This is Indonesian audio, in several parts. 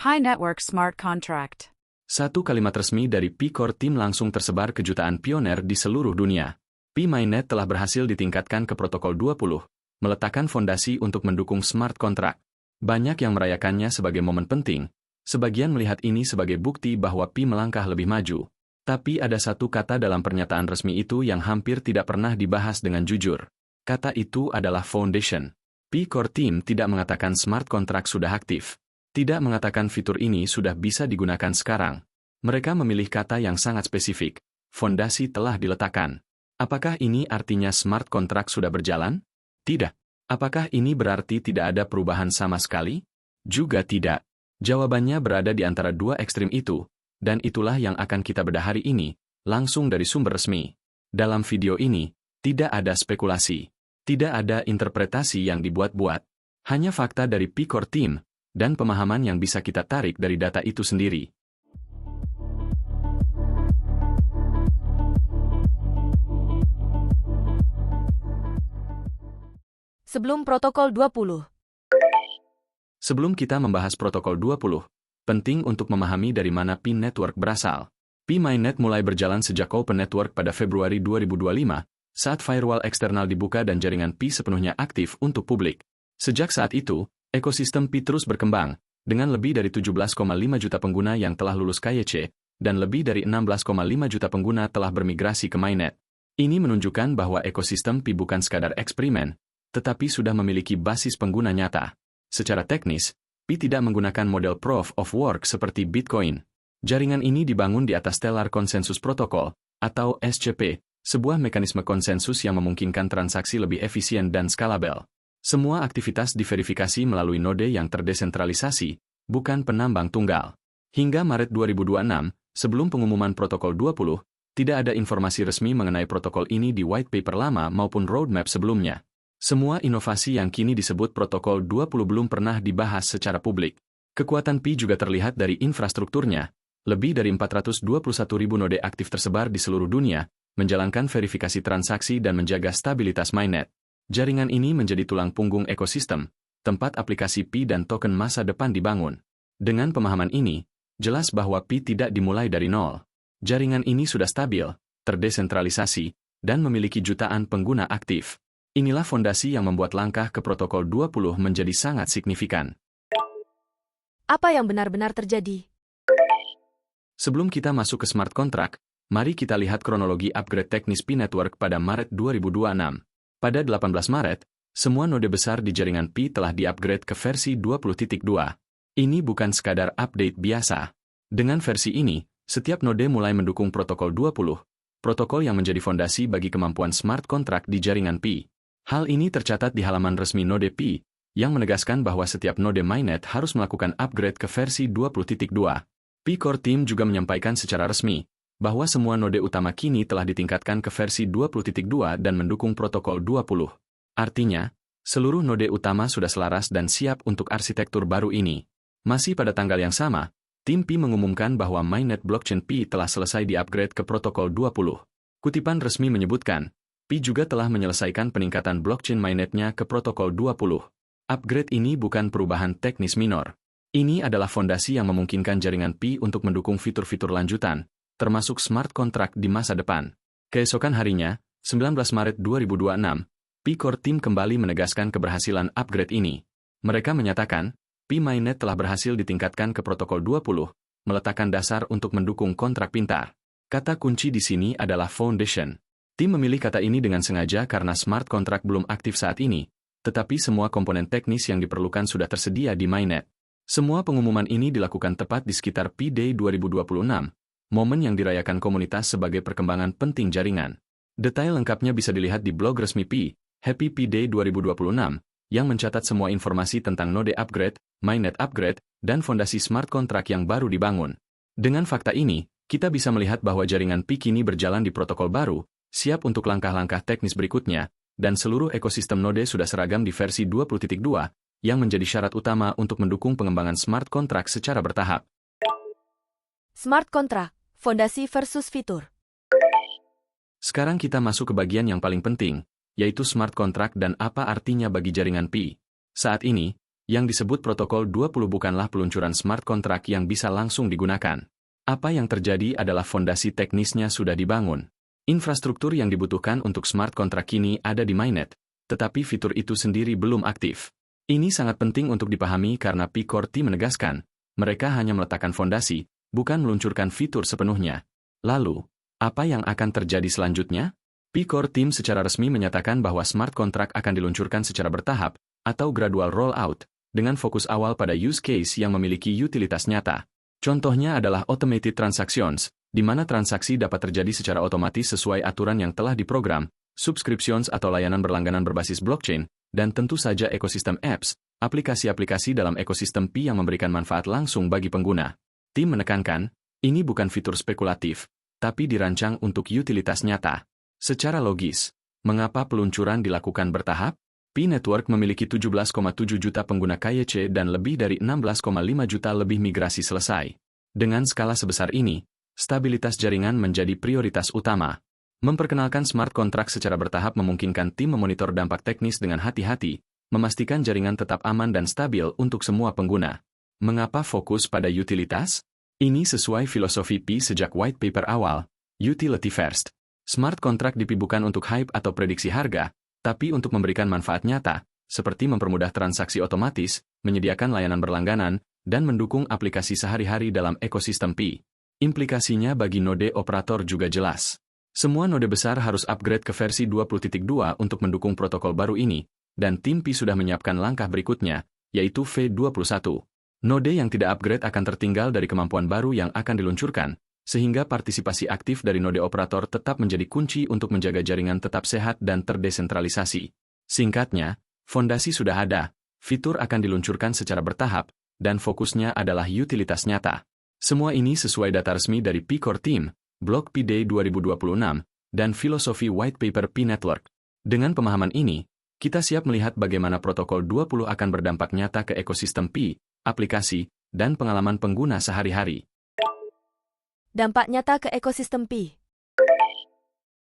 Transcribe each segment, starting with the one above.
Pi Network Smart Contract. Satu kalimat resmi dari Pi Core Team langsung tersebar ke jutaan pioner di seluruh dunia. Pi Mainnet telah berhasil ditingkatkan ke protokol 20, meletakkan fondasi untuk mendukung smart contract. Banyak yang merayakannya sebagai momen penting, sebagian melihat ini sebagai bukti bahwa Pi melangkah lebih maju. Tapi ada satu kata dalam pernyataan resmi itu yang hampir tidak pernah dibahas dengan jujur. Kata itu adalah foundation. Pi Core Team tidak mengatakan smart contract sudah aktif. Tidak mengatakan fitur ini sudah bisa digunakan sekarang. Mereka memilih kata yang sangat spesifik. Fondasi telah diletakkan. Apakah ini artinya smart contract sudah berjalan? Tidak. Apakah ini berarti tidak ada perubahan sama sekali? Juga tidak. Jawabannya berada di antara dua ekstrim itu, dan itulah yang akan kita bedah hari ini, langsung dari sumber resmi. Dalam video ini, tidak ada spekulasi. Tidak ada interpretasi yang dibuat-buat. Hanya fakta dari Pi Core Team, dan pemahaman yang bisa kita tarik dari data itu sendiri. Sebelum protokol 20. Sebelum kita membahas protokol 20, penting untuk memahami dari mana Pi Network berasal. Pi Mainnet mulai berjalan sejak Open Network pada Februari 2025, saat firewall eksternal dibuka dan jaringan Pi sepenuhnya aktif untuk publik. Sejak saat itu, ekosistem Pi terus berkembang, dengan lebih dari 17,5 juta pengguna yang telah lulus KYC, dan lebih dari 16,5 juta pengguna telah bermigrasi ke Mainnet. Ini menunjukkan bahwa ekosistem Pi bukan sekadar eksperimen, tetapi sudah memiliki basis pengguna nyata. Secara teknis, Pi tidak menggunakan model Proof of Work seperti Bitcoin. Jaringan ini dibangun di atas Stellar Consensus Protocol, atau SCP, sebuah mekanisme konsensus yang memungkinkan transaksi lebih efisien dan skalabel. Semua aktivitas diverifikasi melalui node yang terdesentralisasi, bukan penambang tunggal. Hingga Maret 2026, sebelum pengumuman protokol 20, tidak ada informasi resmi mengenai protokol ini di white paper lama maupun roadmap sebelumnya. Semua inovasi yang kini disebut protokol 20 belum pernah dibahas secara publik. Kekuatan Pi juga terlihat dari infrastrukturnya. Lebih dari 421.000 node aktif tersebar di seluruh dunia, menjalankan verifikasi transaksi dan menjaga stabilitas mainnet. Jaringan ini menjadi tulang punggung ekosistem, tempat aplikasi Pi dan token masa depan dibangun. Dengan pemahaman ini, jelas bahwa Pi tidak dimulai dari nol. Jaringan ini sudah stabil, terdesentralisasi, dan memiliki jutaan pengguna aktif. Inilah fondasi yang membuat langkah ke protokol 20 menjadi sangat signifikan. Apa yang benar-benar terjadi? Sebelum kita masuk ke smart contract, mari kita lihat kronologi upgrade teknis Pi Network pada Maret 2026. Pada 18 Maret, semua node besar di jaringan Pi telah di-upgrade ke versi 20.2. Ini bukan sekadar update biasa. Dengan versi ini, setiap node mulai mendukung protokol 20, protokol yang menjadi fondasi bagi kemampuan smart contract di jaringan Pi. Hal ini tercatat di halaman resmi node Pi, yang menegaskan bahwa setiap node mainnet harus melakukan upgrade ke versi 20.2. Pi Core Team juga menyampaikan secara resmi, bahwa semua node utama kini telah ditingkatkan ke versi 20.2 dan mendukung protokol 20. Artinya, seluruh node utama sudah selaras dan siap untuk arsitektur baru ini. Masih pada tanggal yang sama, tim Pi mengumumkan bahwa mainnet blockchain Pi telah selesai di-upgrade ke protokol 20. Kutipan resmi menyebutkan, Pi juga telah menyelesaikan peningkatan blockchain mainnetnya ke protokol 20. Upgrade ini bukan perubahan teknis minor. Ini adalah fondasi yang memungkinkan jaringan Pi untuk mendukung fitur-fitur lanjutan, termasuk smart contract di masa depan. Keesokan harinya, 19 Maret 2026, Pi Core Team kembali menegaskan keberhasilan upgrade ini. Mereka menyatakan, Pi Mainnet telah berhasil ditingkatkan ke protokol 20, meletakkan dasar untuk mendukung kontrak pintar. Kata kunci di sini adalah foundation. Tim memilih kata ini dengan sengaja karena smart contract belum aktif saat ini, tetapi semua komponen teknis yang diperlukan sudah tersedia di Mainnet. Semua pengumuman ini dilakukan tepat di sekitar Pi Day 2026, momen yang dirayakan komunitas sebagai perkembangan penting jaringan. Detail lengkapnya bisa dilihat di blog resmi Pi, Happy Pi Day 2026, yang mencatat semua informasi tentang node upgrade, Mainnet upgrade, dan fondasi smart contract yang baru dibangun. Dengan fakta ini, kita bisa melihat bahwa jaringan Pi kini berjalan di protokol baru, siap untuk langkah-langkah teknis berikutnya, dan seluruh ekosistem node sudah seragam di versi 20.2, yang menjadi syarat utama untuk mendukung pengembangan smart contract secara bertahap. Smart contract, fondasi versus fitur. Sekarang kita masuk ke bagian yang paling penting, yaitu smart contract dan apa artinya bagi jaringan Pi. Saat ini, Yang disebut protokol 20 bukanlah peluncuran smart contract yang bisa langsung digunakan. Apa yang terjadi adalah fondasi teknisnya sudah dibangun. Infrastruktur yang dibutuhkan untuk smart contract kini ada di mainnet, tetapi fitur itu sendiri belum aktif. Ini sangat penting untuk dipahami karena P-Core Team menegaskan, mereka hanya meletakkan fondasi, bukan meluncurkan fitur sepenuhnya. Lalu, apa yang akan terjadi selanjutnya? P-Core Team secara resmi menyatakan bahwa smart contract akan diluncurkan secara bertahap, atau gradual rollout, dengan fokus awal pada use case yang memiliki utilitas nyata. Contohnya adalah automated transactions, di mana transaksi dapat terjadi secara otomatis sesuai aturan yang telah diprogram, subscriptions atau layanan berlangganan berbasis blockchain, dan tentu saja ekosistem apps, aplikasi-aplikasi dalam ekosistem Pi yang memberikan manfaat langsung bagi pengguna. Tim menekankan, ini bukan fitur spekulatif, tapi dirancang untuk utilitas nyata. Secara logis, mengapa peluncuran dilakukan bertahap? Pi Network memiliki 17,7 juta pengguna KYC dan lebih dari 16,5 juta lebih migrasi selesai. Dengan skala sebesar ini, stabilitas jaringan menjadi prioritas utama. Memperkenalkan smart contract secara bertahap memungkinkan tim memonitor dampak teknis dengan hati-hati, memastikan jaringan tetap aman dan stabil untuk semua pengguna. Mengapa fokus pada utilitas? Ini sesuai filosofi Pi sejak white paper awal, utility first. Smart contract di Pi bukan untuk hype atau prediksi harga, tapi untuk memberikan manfaat nyata, seperti mempermudah transaksi otomatis, menyediakan layanan berlangganan, dan mendukung aplikasi sehari-hari dalam ekosistem Pi. Implikasinya bagi node operator juga jelas. Semua node besar harus upgrade ke versi 20.2 untuk mendukung protokol baru ini, dan tim Pi sudah menyiapkan langkah berikutnya, yaitu V21. Node yang tidak upgrade akan tertinggal dari kemampuan baru yang akan diluncurkan, sehingga partisipasi aktif dari node operator tetap menjadi kunci untuk menjaga jaringan tetap sehat dan terdesentralisasi. Singkatnya, fondasi sudah ada, fitur akan diluncurkan secara bertahap, dan fokusnya adalah utilitas nyata. Semua ini sesuai data resmi dari P-Core Team, Blog P-Day 2026, dan filosofi white paper Pi Network. Dengan pemahaman ini, kita siap melihat bagaimana protokol 20 akan berdampak nyata ke ekosistem Pi, aplikasi, dan pengalaman pengguna sehari-hari. Dampak nyata ke ekosistem Pi.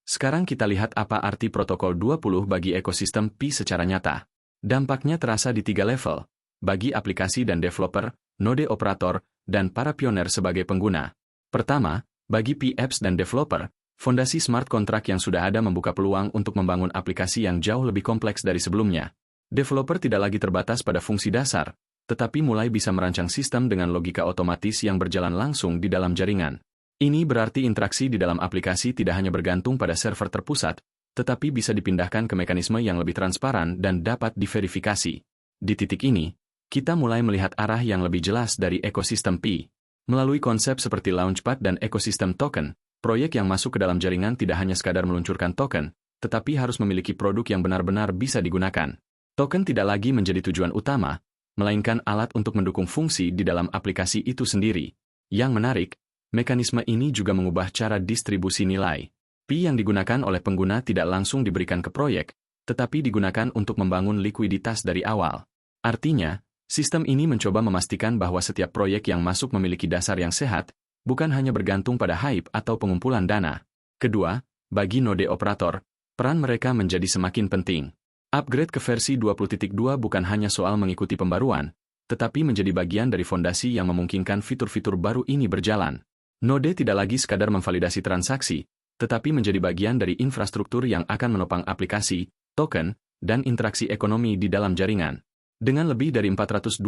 Sekarang kita lihat apa arti protokol 20 bagi ekosistem Pi secara nyata. Dampaknya terasa di 3 level, bagi aplikasi dan developer, node operator, dan para pioner sebagai pengguna. Pertama, bagi Pi apps dan developer, fondasi smart contract yang sudah ada membuka peluang untuk membangun aplikasi yang jauh lebih kompleks dari sebelumnya. Developer tidak lagi terbatas pada fungsi dasar, tetapi mulai bisa merancang sistem dengan logika otomatis yang berjalan langsung di dalam jaringan. Ini berarti interaksi di dalam aplikasi tidak hanya bergantung pada server terpusat, tetapi bisa dipindahkan ke mekanisme yang lebih transparan dan dapat diverifikasi. Di titik ini, kita mulai melihat arah yang lebih jelas dari ekosistem Pi. Melalui konsep seperti Launchpad dan ekosistem token, proyek yang masuk ke dalam jaringan tidak hanya sekadar meluncurkan token, tetapi harus memiliki produk yang benar-benar bisa digunakan. Token tidak lagi menjadi tujuan utama, melainkan alat untuk mendukung fungsi di dalam aplikasi itu sendiri. Yang menarik, mekanisme ini juga mengubah cara distribusi nilai. Pi yang digunakan oleh pengguna tidak langsung diberikan ke proyek, tetapi digunakan untuk membangun likuiditas dari awal. Artinya, sistem ini mencoba memastikan bahwa setiap proyek yang masuk memiliki dasar yang sehat, bukan hanya bergantung pada hype atau pengumpulan dana. Kedua, bagi node operator, peran mereka menjadi semakin penting. Upgrade ke versi 20.2 bukan hanya soal mengikuti pembaruan, tetapi menjadi bagian dari fondasi yang memungkinkan fitur-fitur baru ini berjalan. Node tidak lagi sekadar memvalidasi transaksi, tetapi menjadi bagian dari infrastruktur yang akan menopang aplikasi, token, dan interaksi ekonomi di dalam jaringan. Dengan lebih dari 421.000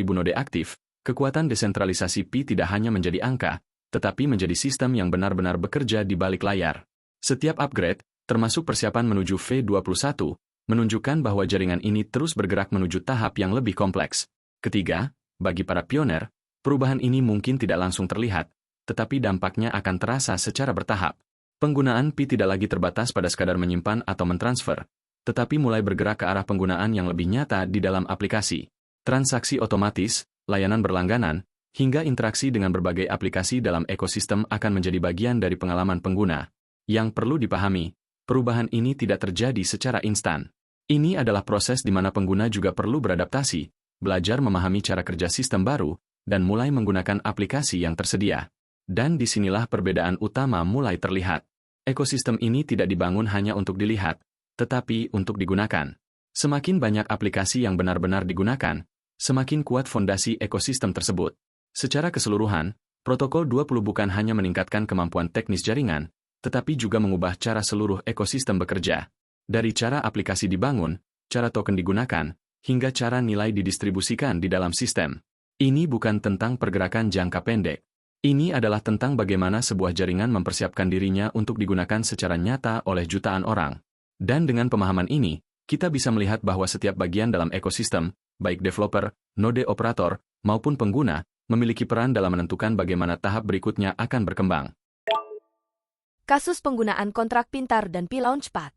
node aktif, kekuatan desentralisasi Pi tidak hanya menjadi angka, tetapi menjadi sistem yang benar-benar bekerja di balik layar. Setiap upgrade, termasuk persiapan menuju V21, menunjukkan bahwa jaringan ini terus bergerak menuju tahap yang lebih kompleks. Ketiga, bagi para pioner, perubahan ini mungkin tidak langsung terlihat, tetapi dampaknya akan terasa secara bertahap. Penggunaan Pi tidak lagi terbatas pada sekadar menyimpan atau mentransfer, tetapi mulai bergerak ke arah penggunaan yang lebih nyata di dalam aplikasi. Transaksi otomatis, layanan berlangganan, hingga interaksi dengan berbagai aplikasi dalam ekosistem akan menjadi bagian dari pengalaman pengguna. Yang perlu dipahami, perubahan ini tidak terjadi secara instan. Ini adalah proses di mana pengguna juga perlu beradaptasi, belajar memahami cara kerja sistem baru, dan mulai menggunakan aplikasi yang tersedia. Dan disinilah perbedaan utama mulai terlihat. Ekosistem ini tidak dibangun hanya untuk dilihat, tetapi untuk digunakan. Semakin banyak aplikasi yang benar-benar digunakan, semakin kuat fondasi ekosistem tersebut. Secara keseluruhan, protokol 20 bukan hanya meningkatkan kemampuan teknis jaringan, tetapi juga mengubah cara seluruh ekosistem bekerja. Dari cara aplikasi dibangun, cara token digunakan, hingga cara nilai didistribusikan di dalam sistem. Ini bukan tentang pergerakan jangka pendek. Ini adalah tentang bagaimana sebuah jaringan mempersiapkan dirinya untuk digunakan secara nyata oleh jutaan orang. Dan dengan pemahaman ini, kita bisa melihat bahwa setiap bagian dalam ekosistem, baik developer, node operator, maupun pengguna, memiliki peran dalam menentukan bagaimana tahap berikutnya akan berkembang. Kasus penggunaan kontrak pintar dan Pi Launchpad.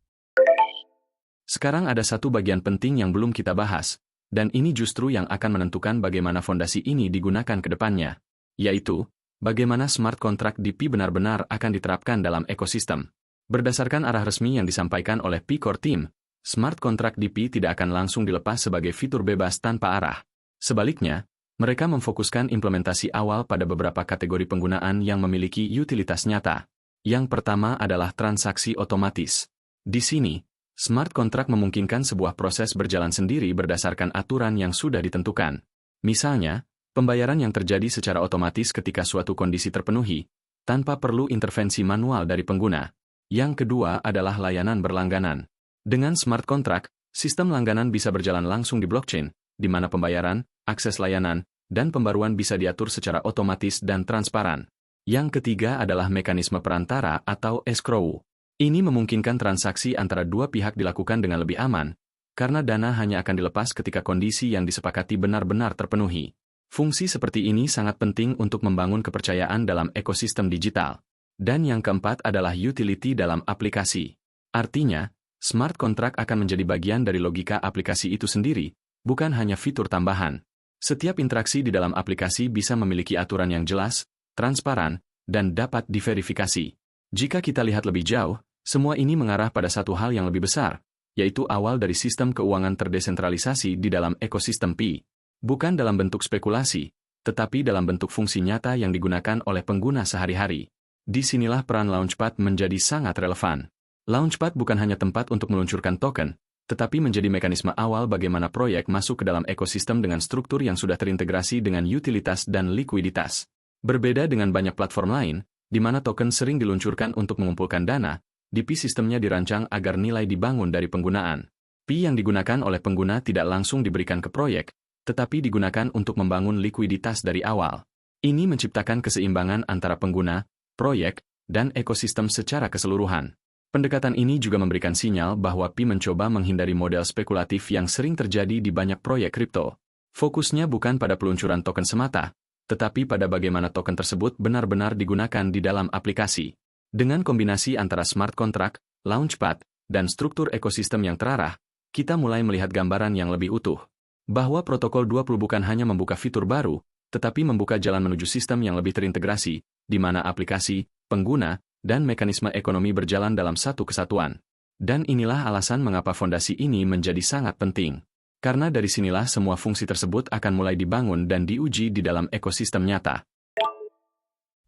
Sekarang ada satu bagian penting yang belum kita bahas, dan ini justru yang akan menentukan bagaimana fondasi ini digunakan ke depannya, yaitu bagaimana smart contract di Pi benar-benar akan diterapkan dalam ekosistem. Berdasarkan arah resmi yang disampaikan oleh Pi Core Team, smart contract di Pi tidak akan langsung dilepas sebagai fitur bebas tanpa arah. Sebaliknya, mereka memfokuskan implementasi awal pada beberapa kategori penggunaan yang memiliki utilitas nyata. Yang pertama adalah transaksi otomatis. Di sini, smart contract memungkinkan sebuah proses berjalan sendiri berdasarkan aturan yang sudah ditentukan. Misalnya, pembayaran yang terjadi secara otomatis ketika suatu kondisi terpenuhi, tanpa perlu intervensi manual dari pengguna. Yang kedua adalah layanan berlangganan. Dengan smart contract, sistem langganan bisa berjalan langsung di blockchain, di mana pembayaran, akses layanan, dan pembaruan bisa diatur secara otomatis dan transparan. Yang ketiga adalah mekanisme perantara atau escrow. Ini memungkinkan transaksi antara dua pihak dilakukan dengan lebih aman, karena dana hanya akan dilepas ketika kondisi yang disepakati benar-benar terpenuhi. Fungsi seperti ini sangat penting untuk membangun kepercayaan dalam ekosistem digital. Dan yang keempat adalah utility dalam aplikasi. Artinya, smart contract akan menjadi bagian dari logika aplikasi itu sendiri, bukan hanya fitur tambahan. Setiap interaksi di dalam aplikasi bisa memiliki aturan yang jelas, transparan, dan dapat diverifikasi. Jika kita lihat lebih jauh, semua ini mengarah pada satu hal yang lebih besar, yaitu awal dari sistem keuangan terdesentralisasi di dalam ekosistem Pi. Bukan dalam bentuk spekulasi, tetapi dalam bentuk fungsi nyata yang digunakan oleh pengguna sehari-hari. Disinilah peran Launchpad menjadi sangat relevan. Launchpad bukan hanya tempat untuk meluncurkan token, tetapi menjadi mekanisme awal bagaimana proyek masuk ke dalam ekosistem dengan struktur yang sudah terintegrasi dengan utilitas dan likuiditas. Berbeda dengan banyak platform lain, di mana token sering diluncurkan untuk mengumpulkan dana, di Pi sistemnya dirancang agar nilai dibangun dari penggunaan. Pi yang digunakan oleh pengguna tidak langsung diberikan ke proyek, tetapi digunakan untuk membangun likuiditas dari awal. Ini menciptakan keseimbangan antara pengguna, proyek, dan ekosistem secara keseluruhan. Pendekatan ini juga memberikan sinyal bahwa Pi mencoba menghindari model spekulatif yang sering terjadi di banyak proyek kripto. Fokusnya bukan pada peluncuran token semata, tetapi pada bagaimana token tersebut benar-benar digunakan di dalam aplikasi. Dengan kombinasi antara smart contract, Launchpad, dan struktur ekosistem yang terarah, kita mulai melihat gambaran yang lebih utuh. Bahwa protokol 20 bukan hanya membuka fitur baru, tetapi membuka jalan menuju sistem yang lebih terintegrasi, di mana aplikasi, pengguna, dan mekanisme ekonomi berjalan dalam satu kesatuan. Dan inilah alasan mengapa fondasi ini menjadi sangat penting. Karena dari sinilah semua fungsi tersebut akan mulai dibangun dan diuji di dalam ekosistem nyata.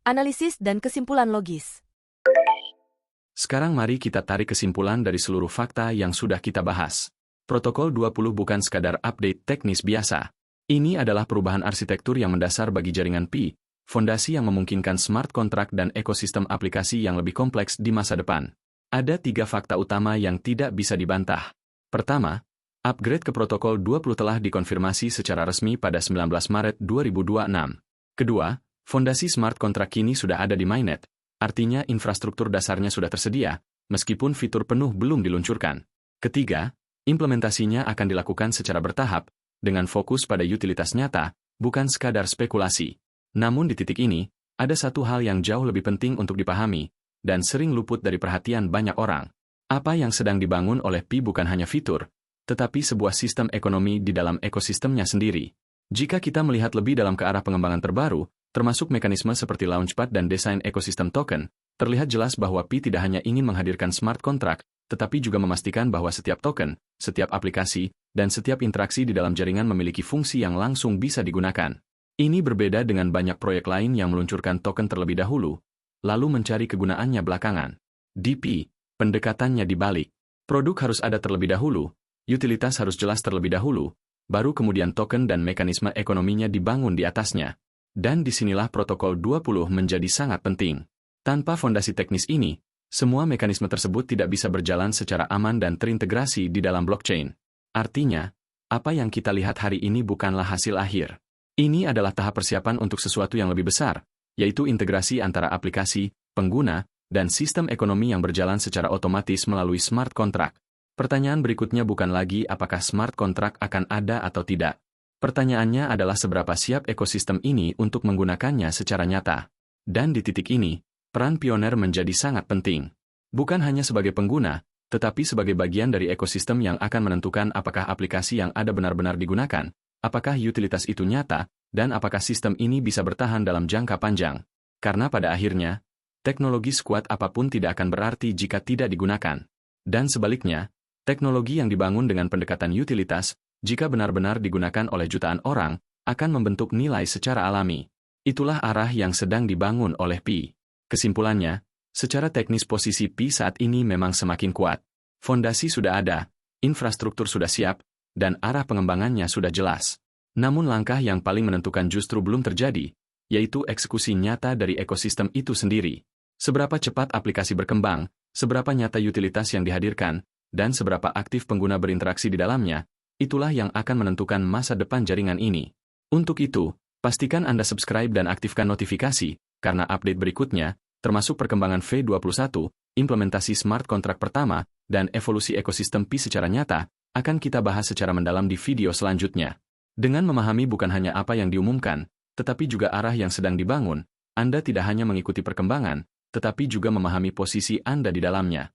Analisis dan kesimpulan logis. Sekarang mari kita tarik kesimpulan dari seluruh fakta yang sudah kita bahas. Protokol 20 bukan sekadar update teknis biasa. Ini adalah perubahan arsitektur yang mendasar bagi jaringan Pi, fondasi yang memungkinkan smart contract dan ekosistem aplikasi yang lebih kompleks di masa depan. Ada 3 fakta utama yang tidak bisa dibantah. Pertama, upgrade ke protokol 20 telah dikonfirmasi secara resmi pada 19 Maret 2026. Kedua, fondasi smart contract kini sudah ada di mainnet, artinya infrastruktur dasarnya sudah tersedia, meskipun fitur penuh belum diluncurkan. Ketiga, implementasinya akan dilakukan secara bertahap, dengan fokus pada utilitas nyata, bukan sekadar spekulasi. Namun di titik ini, ada satu hal yang jauh lebih penting untuk dipahami, dan sering luput dari perhatian banyak orang. Apa yang sedang dibangun oleh Pi bukan hanya fitur, tetapi sebuah sistem ekonomi di dalam ekosistemnya sendiri. Jika kita melihat lebih dalam ke arah pengembangan terbaru, termasuk mekanisme seperti Launchpad dan desain ekosistem token, terlihat jelas bahwa Pi tidak hanya ingin menghadirkan smart contract, tetapi juga memastikan bahwa setiap token, setiap aplikasi, dan setiap interaksi di dalam jaringan memiliki fungsi yang langsung bisa digunakan. Ini berbeda dengan banyak proyek lain yang meluncurkan token terlebih dahulu, lalu mencari kegunaannya belakangan. Di Pi, pendekatannya dibalik. Produk harus ada terlebih dahulu, utilitas harus jelas terlebih dahulu, baru kemudian token dan mekanisme ekonominya dibangun di atasnya. Dan disinilah protokol 20 menjadi sangat penting. Tanpa fondasi teknis ini, semua mekanisme tersebut tidak bisa berjalan secara aman dan terintegrasi di dalam blockchain. Artinya, apa yang kita lihat hari ini bukanlah hasil akhir. Ini adalah tahap persiapan untuk sesuatu yang lebih besar, yaitu integrasi antara aplikasi, pengguna, dan sistem ekonomi yang berjalan secara otomatis melalui smart contract. Pertanyaan berikutnya bukan lagi apakah smart contract akan ada atau tidak. Pertanyaannya adalah seberapa siap ekosistem ini untuk menggunakannya secara nyata. Dan di titik ini, peran pioner menjadi sangat penting. Bukan hanya sebagai pengguna, tetapi sebagai bagian dari ekosistem yang akan menentukan apakah aplikasi yang ada benar-benar digunakan, apakah utilitas itu nyata, dan apakah sistem ini bisa bertahan dalam jangka panjang. Karena pada akhirnya, teknologi sekuat apapun tidak akan berarti jika tidak digunakan. Dan sebaliknya, teknologi yang dibangun dengan pendekatan utilitas, jika benar-benar digunakan oleh jutaan orang, akan membentuk nilai secara alami. Itulah arah yang sedang dibangun oleh Pi. Kesimpulannya, secara teknis posisi Pi saat ini memang semakin kuat. Fondasi sudah ada, infrastruktur sudah siap, dan arah pengembangannya sudah jelas. Namun langkah yang paling menentukan justru belum terjadi, yaitu eksekusi nyata dari ekosistem itu sendiri. Seberapa cepat aplikasi berkembang, seberapa nyata utilitas yang dihadirkan, dan seberapa aktif pengguna berinteraksi di dalamnya, itulah yang akan menentukan masa depan jaringan ini. Untuk itu, pastikan Anda subscribe dan aktifkan notifikasi, karena update berikutnya, termasuk perkembangan V21, implementasi smart contract pertama, dan evolusi ekosistem Pi secara nyata, akan kita bahas secara mendalam di video selanjutnya. Dengan memahami bukan hanya apa yang diumumkan, tetapi juga arah yang sedang dibangun, Anda tidak hanya mengikuti perkembangan, tetapi juga memahami posisi Anda di dalamnya.